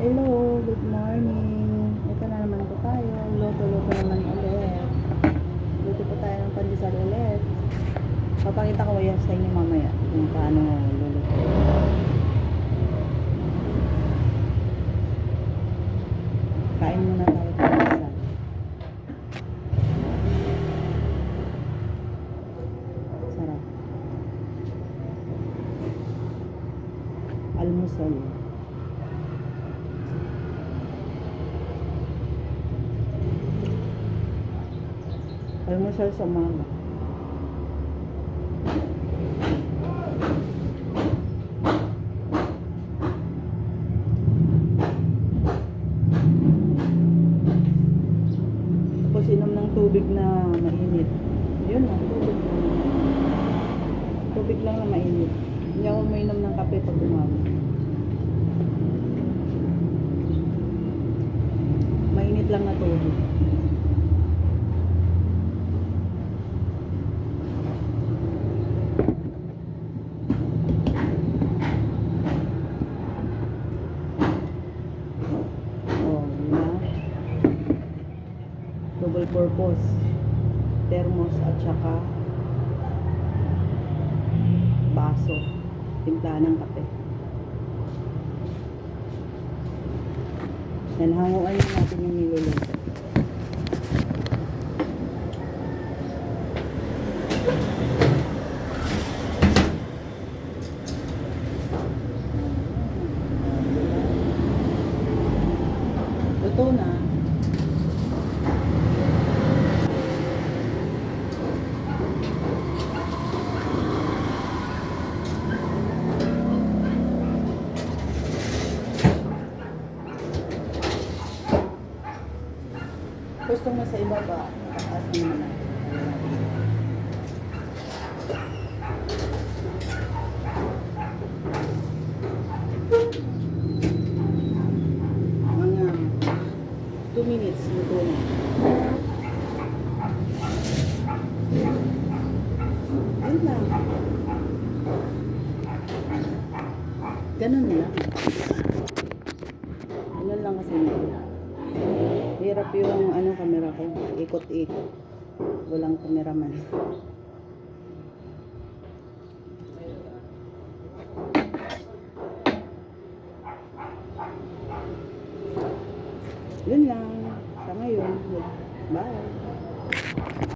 Hello, good morning. Ito na naman po tayo. Luto-luto naman ulit. Luto po tayo ng pandesal ulit. Papakita ko yan sa inyo mamaya kung paano luluto. Kain muna tayo ng pandesal. Sarap. Almusal. Almusal sa umaga. Tapos inom ng tubig na mainit. Yun lang, tubig lang. Tubig lang na mainit. Hindi ako mainom ng kape pag umaga. Mainit lang na tubig. Double purpose thermos at saka baso, timpla ng kape. Yan, hanguan na natin yung niluluto. Luto na. Gusto mo sa ibaba, taas mo na. Mga 2 minutes, luto na. Yun lang. Ganun lang. Ganun lang kasi nito. Hirap yung camera ko, ikot-ikot. Walang cameraman.